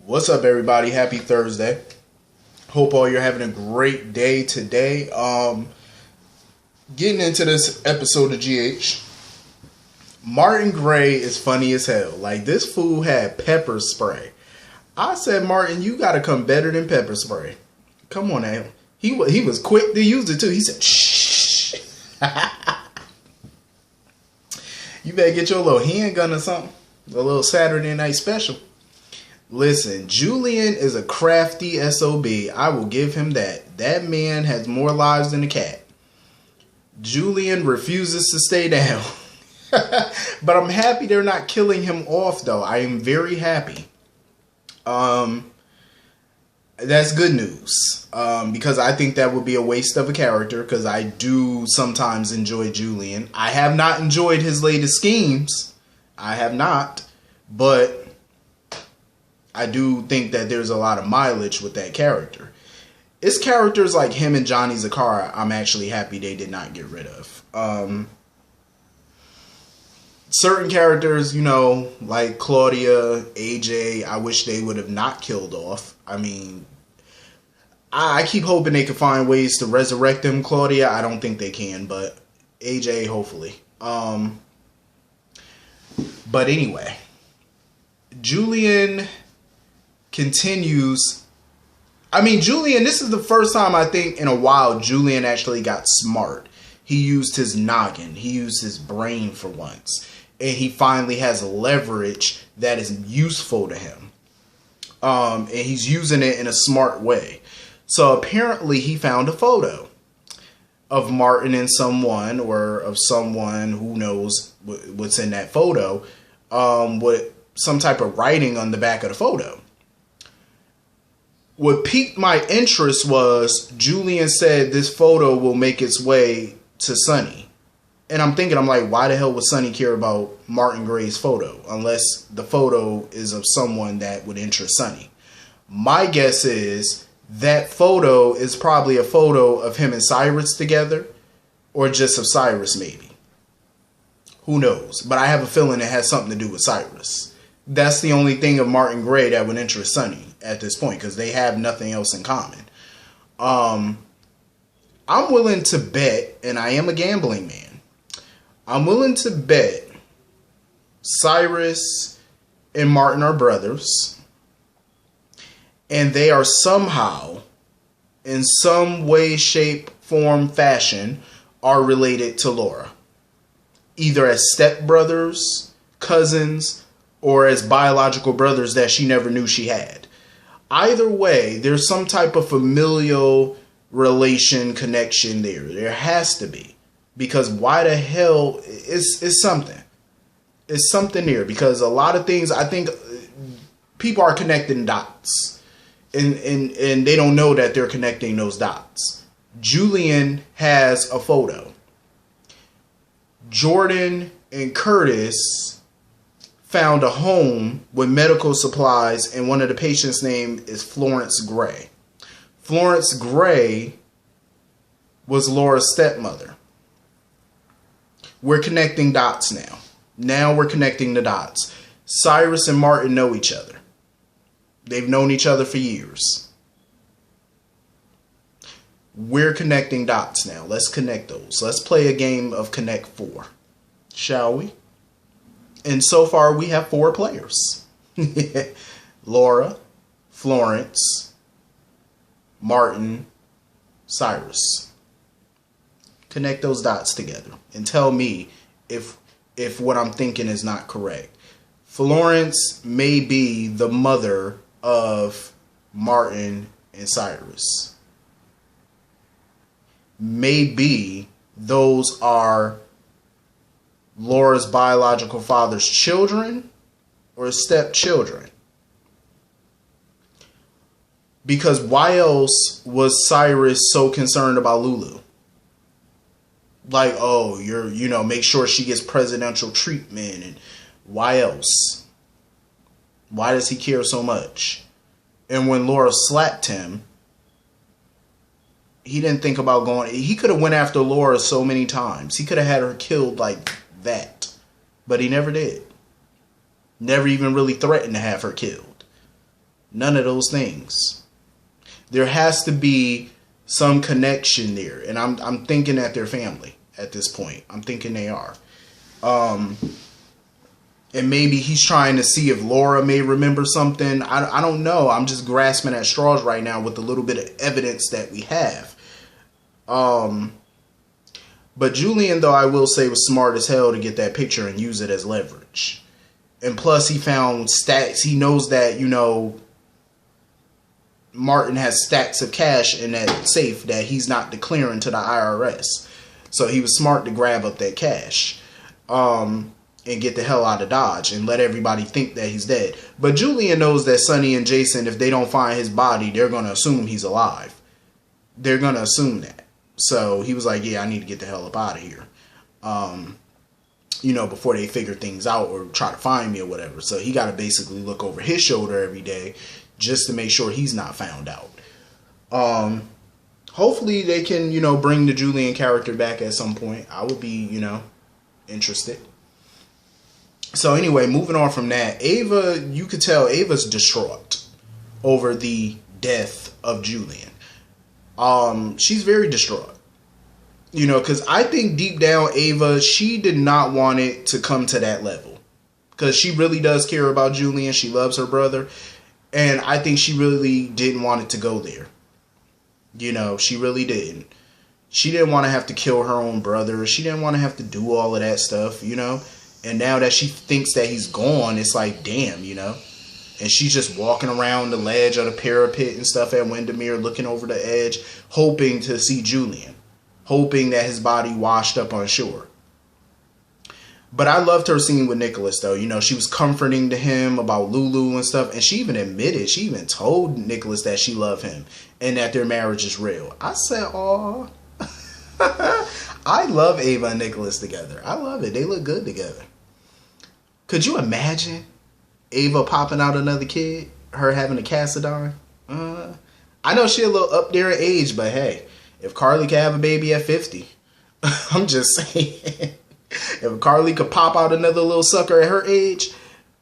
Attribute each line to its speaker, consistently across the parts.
Speaker 1: What's up, everybody? Happy Thursday. Hope all you're having a great day today. Getting into this episode of GH. Martin Gray is funny as hell. Like, this fool had pepper spray. I said, Martin, you gotta come better than pepper spray. Come on now. He was quick to use it too. He said, shh. You better get your little handgun or something. A little Saturday night special. Listen, Julian is a crafty SOB. I will give him that. That man has more lives than a cat. Julian refuses to stay down. But I'm happy they're not killing him off, though. I am very happy. That's good news. Because I think that would be a waste of a character. Because I do sometimes enjoy Julian. I have not enjoyed his latest schemes. I have not. But I do think that there's a lot of mileage with that character. It's characters like him and Johnny Zakara I'm actually happy they did not get rid of. Certain characters, you know, like Claudia, AJ, I wish they would have not killed off. I mean, I keep hoping they can find ways to resurrect them. Claudia, I don't think they can, but AJ, hopefully. But anyway, Julian continues. I mean, Julian, this is the first time I think in a while Julian actually got smart. He used his noggin. He used his brain for once. And he finally has leverage that is useful to him. And he's using it in a smart way. So apparently he found a photo of Martin and someone, or of someone who knows what's in that photo, with some type of writing on the back of the photo. What piqued my interest was Julian said this photo will make its way to Sonny. And I'm like, why the hell would Sonny care about Martin Gray's photo? Unless the photo is of someone that would interest Sonny. My guess is that photo is probably a photo of him and Cyrus together. Or just of Cyrus, maybe. Who knows? But I have a feeling it has something to do with Cyrus. That's the only thing of Martin Gray that would interest Sonny at this point, because they have nothing else in common. I'm willing to bet, and I am a gambling man, I'm willing to bet Cyrus and Martin are brothers, and they are somehow, in some way, shape, form, fashion, are related to Laura. Either as stepbrothers, cousins, or as biological brothers that she never knew she had. Either way, there's some type of familial relation connection there. There has to be. Because why the hell, it's something. It's something there. Because a lot of things, I think people are connecting dots. And they don't know that they're connecting those dots. Julian has a photo. Jordan and Curtis found a home with medical supplies, and one of the patients' name is Florence Gray. Florence Gray was Laura's stepmother. We're connecting dots now. Now we're connecting the dots. Cyrus and Martin know each other. They've known each other for years. We're connecting dots now. Let's connect those. Let's play a game of Connect 4. Shall we? And so far, we have 4 players. Laura, Florence, Martin, Cyrus. Connect those dots together and tell me if what I'm thinking is not correct. Florence may be the mother of Martin and Cyrus. Maybe those are Laura's biological father's children or stepchildren. Because why else was Cyrus so concerned about Lulu? Like, oh, make sure she gets presidential treatment. And why else? Why does he care so much? And when Laura slapped him, he didn't think about going. He could have went after Laura so many times. He could have had her killed like that. But he never did. Never even really threatened to have her killed. None of those things. There has to be some connection there. And I'm thinking that they're family at this point. I'm thinking they are. And maybe he's trying to see if Laura may remember something. I don't know. I'm just grasping at straws right now with the little bit of evidence that we have. But Julian, though, I will say, was smart as hell to get that picture and use it as leverage. And plus, he found stacks. He knows that, you know, Martin has stacks of cash in that safe that he's not declaring to the IRS. So he was smart to grab up that cash. And get the hell out of Dodge and let everybody think that he's dead. But Julian knows that Sonny and Jason, if they don't find his body, they're going to assume he's alive. They're going to assume that. So he was like, yeah, I need to get the hell up out of here. You know, before they figure things out or try to find me or whatever. So he got to basically look over his shoulder every day just to make sure he's not found out. Hopefully they can, you know, bring the Julian character back at some point. I would be, you know, interested. So anyway, moving on from that, Ava, you could tell Ava's distraught over the death of Julian. She's very distraught. You know, because I think deep down, Ava, she did not want it to come to that level. Because she really does care about Julian. She loves her brother. And I think she really didn't want it to go there. You know, she really didn't. She didn't want to have to kill her own brother. She didn't want to have to do all of that stuff, you know. And now that she thinks that he's gone, it's like, damn, you know. And she's just walking around the ledge of the parapet and stuff at Windermere, looking over the edge, hoping to see Julian. Hoping that his body washed up on shore. But I loved her scene with Nicholas, though. You know, she was comforting to him about Lulu and stuff. And she even admitted, she even told Nicholas that she loved him. And that their marriage is real. I said, aw. I love Ava and Nicholas together. I love it. They look good together. Could you imagine Ava popping out another kid? Her having a Cassadine? I know she a little up there in age, but hey, if Carly can have a baby at 50, I'm just saying. If Carly could pop out another little sucker at her age,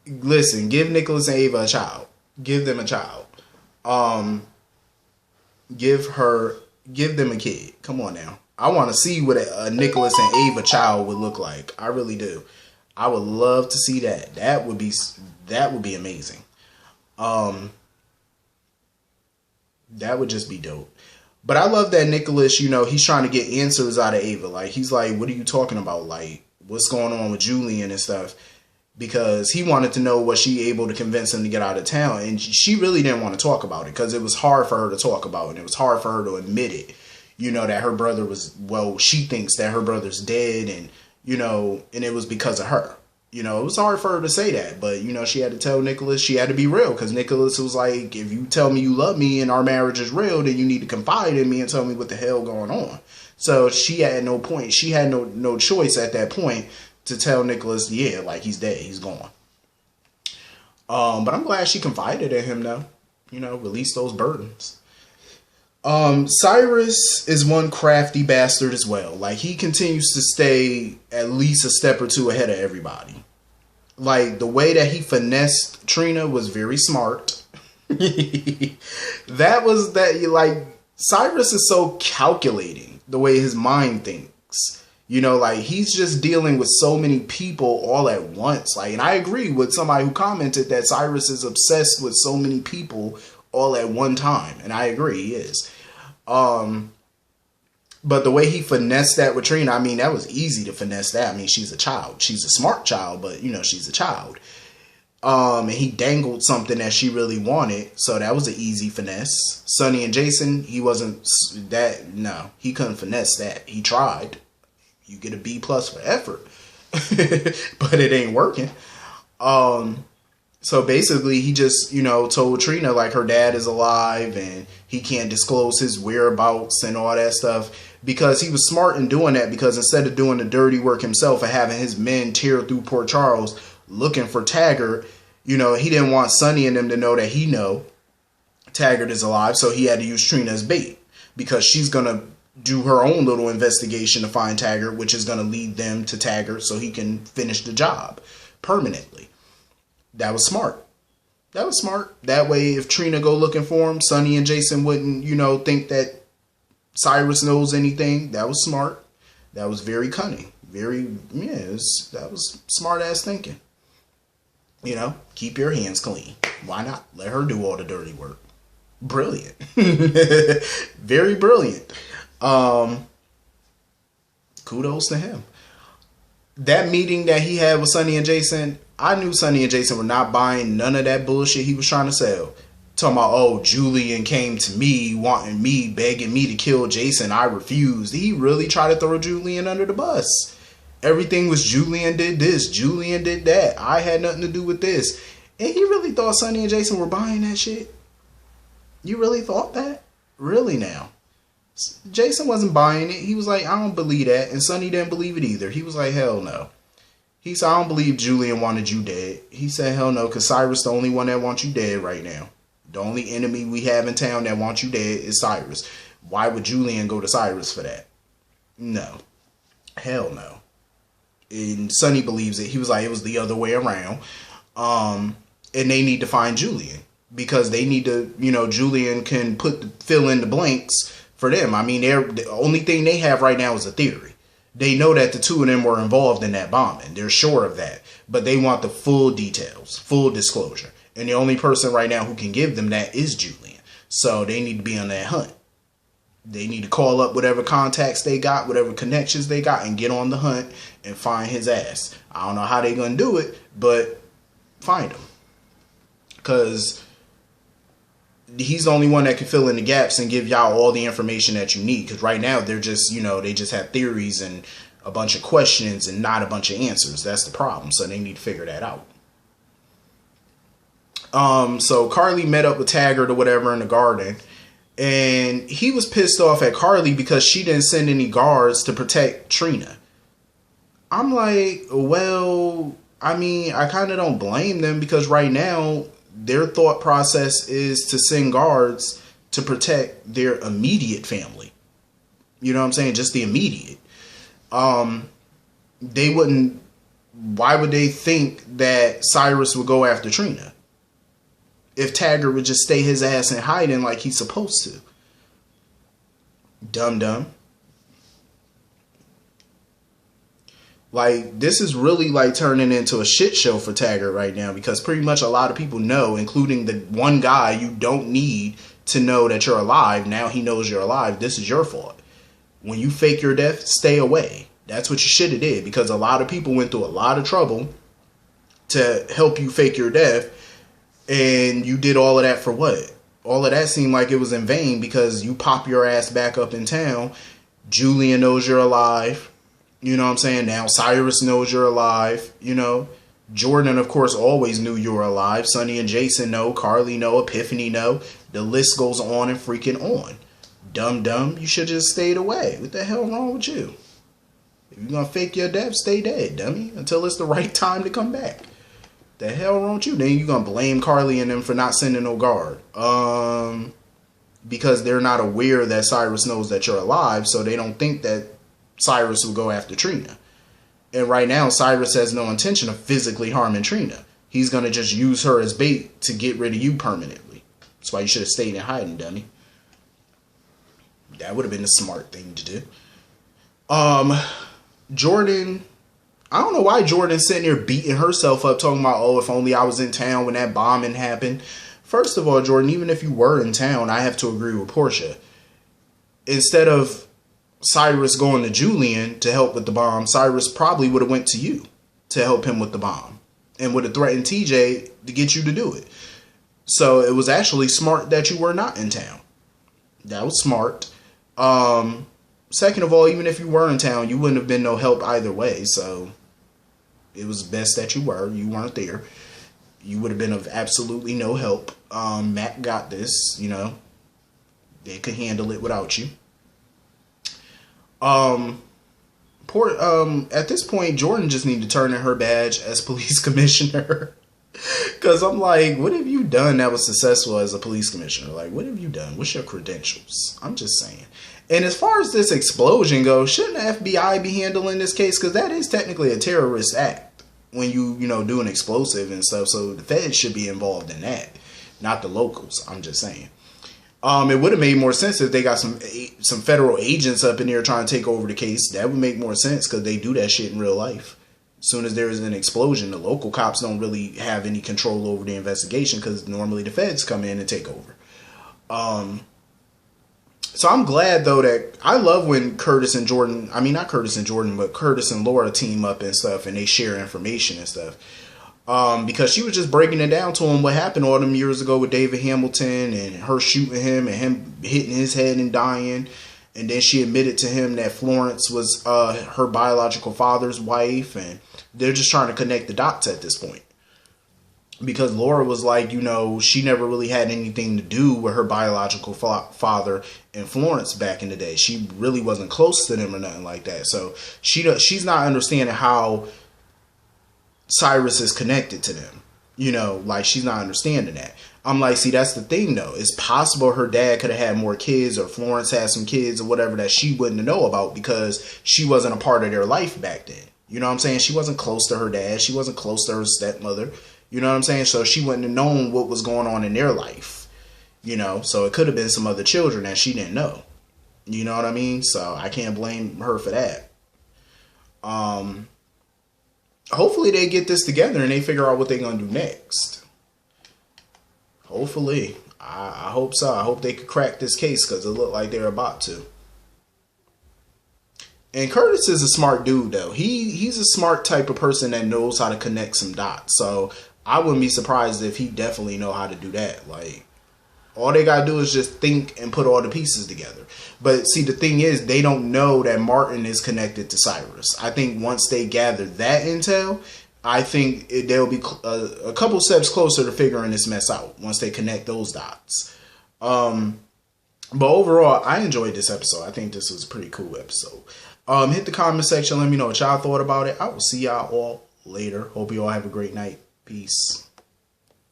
Speaker 1: listen, give Nicholas and Ava a child. Give them a child. Give them a kid. Come on now. I want to see what a Nicholas and Ava child would look like. I really do. I would love to see that. That would be amazing. That would just be dope. But I love that Nicholas, you know, he's trying to get answers out of Ava. Like, he's like, what are you talking about? Like, what's going on with Julian and stuff? Because he wanted to know, was she able to convince him to get out of town? And she really didn't want to talk about it because it was hard for her to talk about it. And it was hard for her to admit it. You know, that her brother was, well, she thinks that her brother's dead and, you know, and it was because of her. You know, it was hard for her to say that, but, you know, she had to tell Nicholas, she had to be real, because Nicholas was like, if you tell me you love me and our marriage is real, then you need to confide in me and tell me what the hell going on. So she had no point. She had no choice at that point to tell Nicholas, yeah, like, he's dead, he's gone. But I'm glad she confided in him, though. You know, release those burdens. Cyrus is one crafty bastard as well. Like, he continues to stay at least a step or two ahead of everybody. Like, the way that he finessed Trina was very smart. Like, Cyrus is so calculating the way his mind thinks. You know, like, he's just dealing with so many people all at once. Like, and I agree with somebody who commented that Cyrus is obsessed with so many people all at one time. And I agree, he is. But the way he finessed that with Trina, I mean, that was easy to finesse that. I mean, she's a child. She's a smart child, but, you know, she's a child. And he dangled something that she really wanted. So that was an easy finesse. Sonny and Jason, he wasn't that. No, he couldn't finesse that. He tried. You get a B+ for effort. But it ain't working. So basically, he just, you know, told Trina, like, her dad is alive and he can't disclose his whereabouts and all that stuff. Because he was smart in doing that, because instead of doing the dirty work himself and having his men tear through Port Charles looking for Taggart, you know, he didn't want Sonny and them to know that he know Taggart is alive. So he had to use Trina as bait, because she's going to do her own little investigation to find Taggart, which is going to lead them to Taggart so he can finish the job permanently. That was smart. That was smart. That way, if Trina go looking for him, Sonny and Jason wouldn't, think that Cyrus knows anything. That was smart. That was very cunning. That was smart ass thinking. Keep your hands clean. Why not? Let her do all the dirty work. Brilliant. Very brilliant. Kudos to him. That meeting that he had with Sonny and Jason, I knew Sonny and Jason were not buying none of that bullshit he was trying to sell. Talking about, Julian came to me, wanting me, begging me to kill Jason. I refused. He really tried to throw Julian under the bus. Everything was Julian did this, Julian did that. I had nothing to do with this. And he really thought Sonny and Jason were buying that shit? You really thought that? Really now? Jason wasn't buying it. He was like, I don't believe that. And Sonny didn't believe it either. He was like, hell no. He said, I don't believe Julian wanted you dead. He said, hell no, because Cyrus the only one that wants you dead right now. The only enemy we have in town that wants you dead is Cyrus. Why would Julian go to Cyrus for that? No. Hell no. And Sonny believes it. He was like, it was the other way around. And they need to find Julian. Because they need to, Julian can fill in the blanks for them. I mean, the only thing they have right now is a theory. They know that the two of them were involved in that bombing. They're sure of that. But they want the full details, full disclosure. And the only person right now who can give them that is Julian. So they need to be on that hunt. They need to call up whatever contacts they got, whatever connections they got, and get on the hunt and find his ass. I don't know how they're going to do it, but find him. Because he's the only one that can fill in the gaps and give y'all all the information that you need. Because right now, they're just, they just have theories and a bunch of questions and not a bunch of answers. That's the problem. So they need to figure that out. So Carly met up with Taggart or whatever in the garden. And he was pissed off at Carly because she didn't send any guards to protect Trina. I'm like, well, I mean, I kind of don't blame them because right now their thought process is to send guards to protect their immediate family. You know what I'm saying? Just the immediate. They wouldn't. Why would they think that Cyrus would go after Trina? If Taggart would just stay his ass in hiding like he's supposed to. Dumb. Like, this is really like turning into a shit show for Taggart right now because pretty much a lot of people know, including the one guy you don't need to know that you're alive. Now he knows you're alive. This is your fault. When you fake your death, stay away. That's what you should have did because a lot of people went through a lot of trouble to help you fake your death. And you did all of that for what? All of that seemed like it was in vain because you pop your ass back up in town. Julian knows you're alive. You know what I'm saying? Now Cyrus knows you're alive. Jordan, of course, always knew you were alive. Sonny and Jason know. Carly know. Epiphany know. The list goes on and freaking on. Dumb. You should just stayed away. What the hell wrong with you? If you're going to fake your death, stay dead, dummy. Until it's the right time to come back. The hell wrong with you? Then you're going to blame Carly and them for not sending no guard. Because they're not aware that Cyrus knows that you're alive. So they don't think that Cyrus will go after Trina. And right now, Cyrus has no intention of physically harming Trina. He's going to just use her as bait to get rid of you permanently. That's why you should have stayed in hiding, dummy. That would have been the smart thing to do. Jordan, I don't know why Jordan's sitting there beating herself up talking about, if only I was in town when that bombing happened. First of all, Jordan, even if you were in town, I have to agree with Portia. Instead of Cyrus going to Julian to help with the bomb, Cyrus probably would have went to you to help him with the bomb and would have threatened TJ to get you to do it. So it was actually smart that you were not in town. That was smart. Second of all, even if you were in town, you wouldn't have been no help either way. So it was best that you were. You weren't there. You would have been of absolutely no help. Matt got this, They could handle it without you. At this point, Jordan just need to turn in her badge as police commissioner. Because I'm like, what have you done that was successful as a police commissioner? Like, what have you done? What's your credentials? I'm just saying. And as far as this explosion goes, shouldn't the FBI be handling this case? Because that is technically a terrorist act. when you do an explosive and stuff. So the feds should be involved in that, not the locals. I'm just saying. It would have made more sense if they got some federal agents up in there trying to take over the case. That would make more sense because they do that shit in real life. As soon as there is an explosion, the local cops don't really have any control over the investigation because normally the feds come in and take over. So I'm glad, though, that I love when Curtis and Jordan, I mean, not Curtis and Jordan, but Curtis and Laura team up and stuff and they share information and stuff. Because she was just breaking it down to him what happened all them years ago with David Hamilton and her shooting him and him hitting his head and dying. And then she admitted to him that Florence was her biological father's wife. And they're just trying to connect the dots at this point. Because Laura was like, she never really had anything to do with her biological father and Florence back in the day. She really wasn't close to them or nothing like that. So she's not understanding how Cyrus is connected to them. Like she's not understanding that. I'm like, see, that's the thing though. It's possible her dad could have had more kids or Florence had some kids or whatever that she wouldn't know about because she wasn't a part of their life back then. You know what I'm saying? She wasn't close to her dad. She wasn't close to her stepmother. You know what I'm saying? So she wouldn't have known what was going on in their life. So it could have been some other children that she didn't know. You know what I mean? So I can't blame her for that. Hopefully they get this together and they figure out what they're going to do next. Hopefully. I hope so. I hope they could crack this case because it looked like they're about to. And Curtis is a smart dude, though. He's a smart type of person that knows how to connect some dots. So I wouldn't be surprised if he definitely know how to do that. Like, all they got to do is just think and put all the pieces together. But see, the thing is, they don't know that Martin is connected to Cyrus. I think once they gather that intel, I think they'll be a couple steps closer to figuring this mess out once they connect those dots. But overall, I enjoyed this episode. I think this was a pretty cool episode. Hit the comment section. Let me know what y'all thought about it. I will see y'all all later. Hope you all have a great night. Peace.